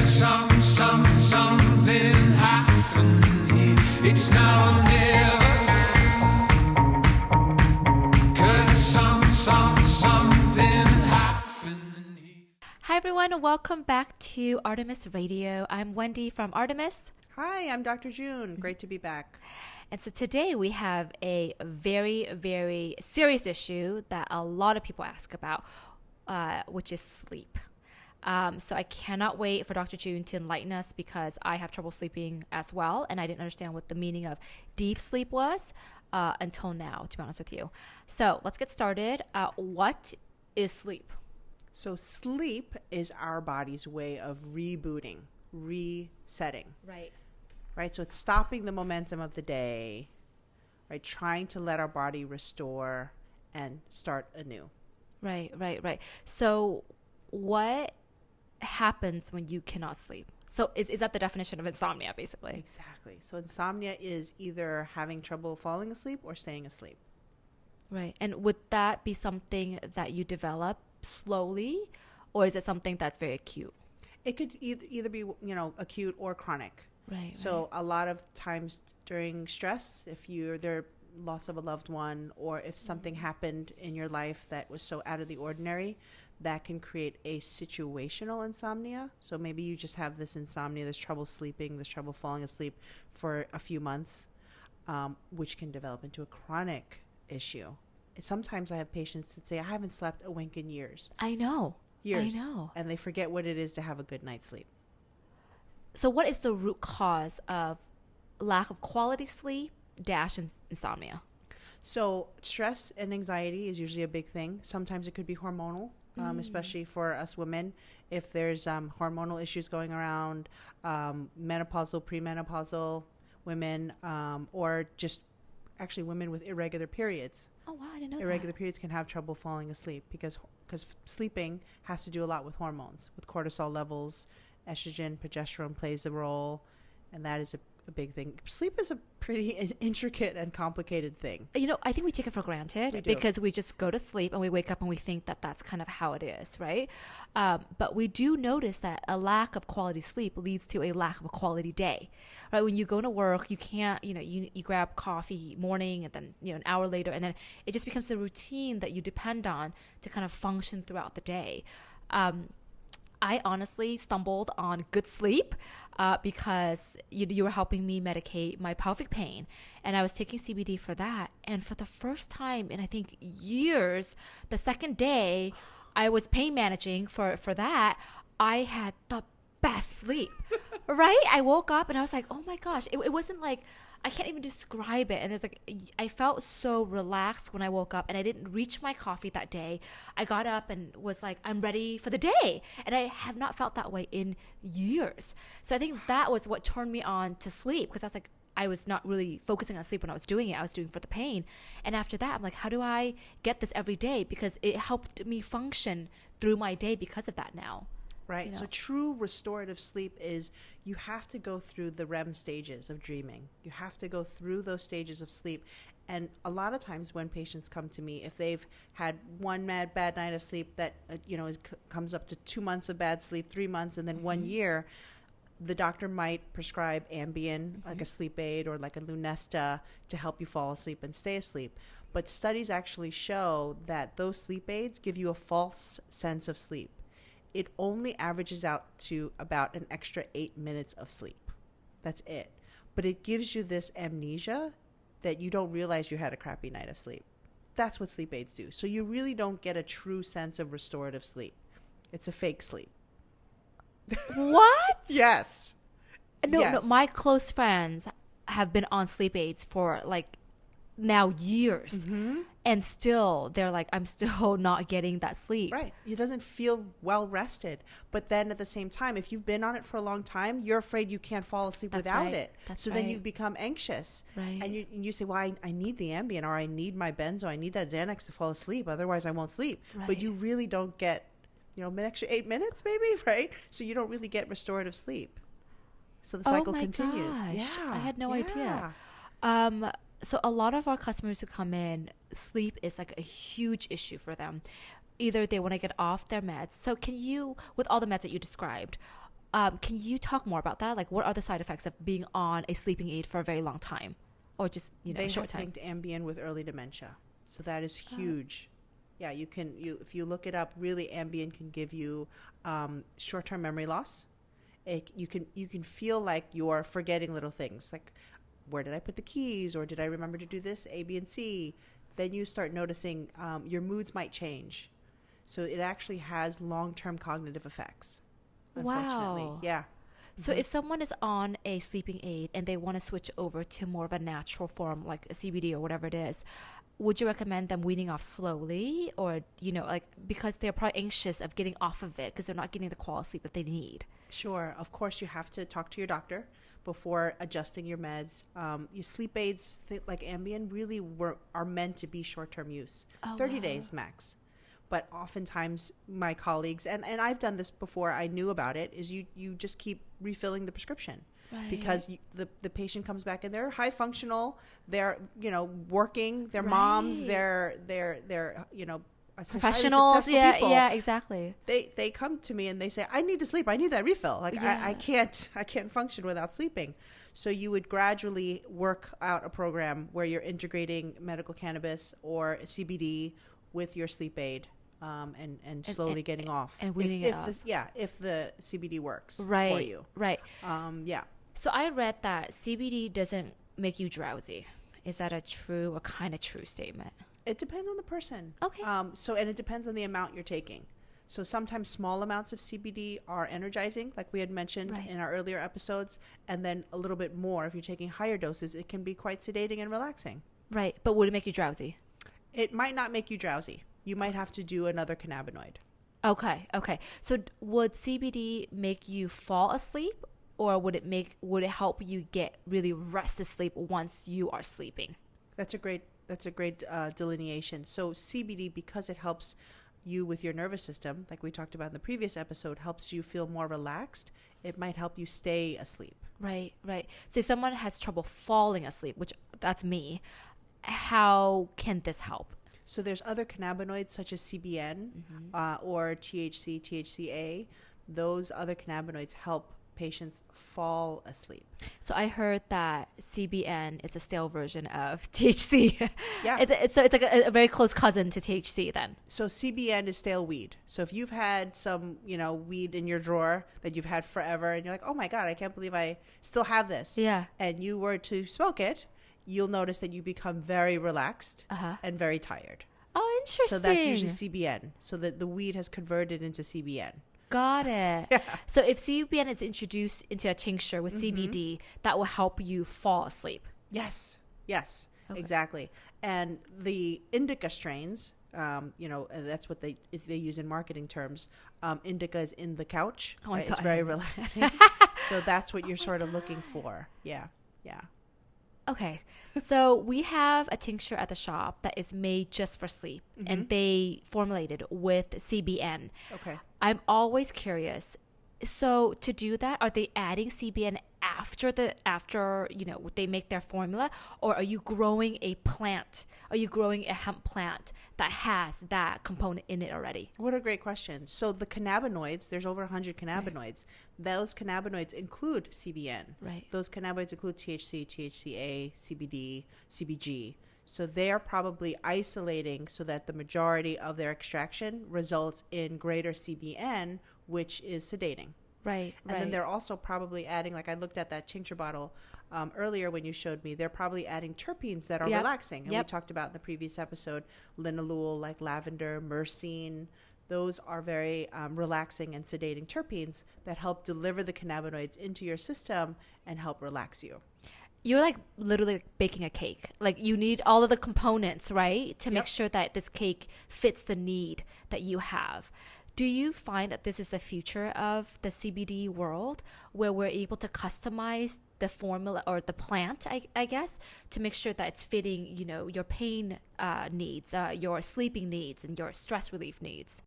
Something happened here. It's now or never. 'Cause something happened here. Hi everyone, welcome back to Artemis Radio. I'm Wendy from Artemis. Hi, I'm Dr. June. Great to be back. And so today we have a very, very serious issue that a lot of people ask about, which is sleep. So I cannot wait for Dr. June to enlighten us because I have trouble sleeping as well. And I didn't understand what the meaning of deep sleep was until now, to be honest with you. So let's get started. What is sleep? So sleep is our body's way of rebooting, resetting, Right. right? So it's stopping the momentum of the day, right? Trying to let our body restore and start anew. Right. So what happens when you cannot sleep? So is that the definition of insomnia, basically? Exactly. So insomnia is either having trouble falling asleep or staying asleep. Right. And would that be something that you develop slowly, or is it something that's very acute? It could either be, acute or chronic. Right. So a lot of times during stress, if there loss of a loved one, or if something happened in your life that was so out of the ordinary, that can create a situational insomnia. So maybe you just have this insomnia, this trouble sleeping, this trouble falling asleep for a few months, which can develop into a chronic issue. Sometimes I have patients that say, I haven't slept a wink in years. I know. Years. I know. And they forget what it is to have a good night's sleep. So what is the root cause of lack of quality sleep - insomnia? So stress and anxiety is usually a big thing. Sometimes it could be hormonal, especially for us women. If there's hormonal issues going around, menopausal, premenopausal women, or just actually women with irregular periods. Oh, wow, I didn't know Irregular that. periods can have trouble falling asleep because sleeping has to do a lot with hormones, with cortisol levels. Estrogen, progesterone plays a role, and that is a big thing. Sleep is a pretty intricate and complicated thing. I think we take it for granted We do. because we just go to sleep and we wake up and we think that that's kind of how it is, right? But we do notice that a lack of quality sleep leads to a lack of a quality day, right? When you go to work, you can't, you grab coffee morning and then, an hour later, and then it just becomes a routine that you depend on to kind of function throughout the day. I honestly stumbled on good sleep because you were helping me medicate my pelvic pain, and I was taking CBD for that. And for the first time in I think years, the second day I was pain managing for that, I had the best sleep. Right? I woke up and I was like, oh my gosh, it wasn't like, I can't even describe it. And it's like, I felt so relaxed when I woke up, and I didn't reach my coffee that day. I got up and was like, I'm ready for the day. And I have not felt that way in years. So I think that was what turned me on to sleep, because I was like, I was not really focusing on sleep when I was doing it. I was doing it for the pain. And after that, I'm like, how do I get this every day? Because it helped me function through my day because of that now. Right. So true restorative sleep is you have to go through the REM stages of dreaming. You have to go through those stages of sleep. And a lot of times when patients come to me, if they've had one bad night of sleep that, comes up to 2 months of bad sleep, 3 months, and then 1 year, the doctor might prescribe Ambien, like a sleep aid, or like a Lunesta to help you fall asleep and stay asleep. But studies actually show that those sleep aids give you a false sense of sleep. It only averages out to about an extra 8 minutes of sleep. That's it. But it gives you this amnesia that you don't realize you had a crappy night of sleep. That's what sleep aids do. So you really don't get a true sense of restorative sleep. It's a fake sleep. What? Yes. No, my close friends have been on sleep aids for like now years. And still, they're like, I'm still not getting that sleep. Right. It doesn't feel well rested. But then at the same time, if you've been on it for a long time, you're afraid you can't fall asleep without it. So then you become anxious. Right. And you say, well, I need the Ambien, or I need my benzo, I need that Xanax to fall asleep. Otherwise, I won't sleep. Right. But you really don't get, an extra 8 minutes maybe, right? So you don't really get restorative sleep. So the cycle continues. Gosh. Yeah. I had no Yeah. idea. So a lot of our customers who come in, sleep is like a huge issue for them. Either they want to get off their meds. So can you, with all the meds that you described, Can you talk more about that? Like, what are the side effects of being on a sleeping aid for a very long time, or just They a short have time? linked Ambien with early dementia, so that is huge. Yeah, if you look it up, really Ambien can give you short-term memory loss. You can feel like you're forgetting little things, like where did I put the keys, or did I remember to do this A, B, and C. Then you start noticing your moods might change. So it actually has long-term cognitive effects. Unfortunately, Wow. yeah. So if someone is on a sleeping aid and they want to switch over to more of a natural form, like a CBD or whatever it is, would you recommend them weaning off slowly, or like, because they're probably anxious of getting off of it because they're not getting the quality sleep that they need? Sure. Of course, you have to talk to your doctor before adjusting your meds. Your sleep aids, like Ambien, really are meant to be short-term use, 30 wow. days max. But oftentimes my colleagues, and I've done this before, I knew about it, is you just keep refilling the prescription. Right. Because the patient comes back and they're high functional, they're working, they're Right. moms, they're Professionals, highly successful people. yeah, exactly. They come to me and they say, I need to sleep, I need that refill, like Yeah. I can't function without sleeping. So you would gradually work out a program where you're integrating medical cannabis or CBD with your sleep aid, and slowly getting off and weaning it off. if the CBD works for Right, you. right. Yeah. So I read that CBD doesn't make you drowsy. Is that a true or kind of true statement? It depends on the person. Okay. And it depends on the amount you're taking. So sometimes small amounts of CBD are energizing, like we had mentioned Right. in our earlier episodes, and then a little bit more, if you're taking higher doses, it can be quite sedating and relaxing. Right. But would it make you drowsy? It might not make you drowsy. You might have to do another cannabinoid. Okay. So would CBD make you fall asleep, or would it help you get really rested sleep once you are sleeping? That's a great delineation. So CBD, because it helps you with your nervous system, like we talked about in the previous episode, helps you feel more relaxed. It might help you stay asleep. Right. So if someone has trouble falling asleep, which that's me, how can this help? So there's other cannabinoids such as CBN or THC, THCA. Those other cannabinoids help patients fall asleep. So I heard that CBN is a stale version of THC. Yeah. It's like a very close cousin to THC then. So CBN is stale weed. So if you've had some, weed in your drawer that you've had forever and you're like, oh my God, I can't believe I still have this. Yeah. And you were to smoke it, you'll notice that you become very relaxed and very tired. Oh, interesting. So that's usually CBN. So that the weed has converted into CBN. Got it. Yeah. So if CBN is introduced into a tincture with CBD, that will help you fall asleep. Yes, Okay. exactly. And the indica strains, that's what they use in marketing terms. Indica is in the couch. Oh my right? It's God. very relaxing. So that's what you're sort of looking for. Yeah. Okay. So we have a tincture at the shop that is made just for sleep, and they formulated with CBN. Okay. I'm always curious. So to do that, are they adding CBN after they make their formula, or are you growing a plant? Are you growing a hemp plant that has that component in it already? What a great question. So the cannabinoids, there's over 100 cannabinoids. Right. Those cannabinoids include CBN. Right. Those cannabinoids include THC, THCA, CBD, CBG. So they are probably isolating so that the majority of their extraction results in greater CBN, which is sedating. Right. And then they're also probably adding, like I looked at that tincture bottle earlier when you showed me, they're probably adding terpenes that are relaxing. And we talked about in the previous episode, linalool, like lavender, myrcene. Those are very relaxing and sedating terpenes that help deliver the cannabinoids into your system and help relax you. You're like literally baking a cake. Like you need all of the components, right? To make sure that this cake fits the need that you have. Do you find that this is the future of the CBD world, where we're able to customize the formula or the plant, I guess, to make sure that it's fitting, your pain needs, your sleeping needs, and your stress relief needs?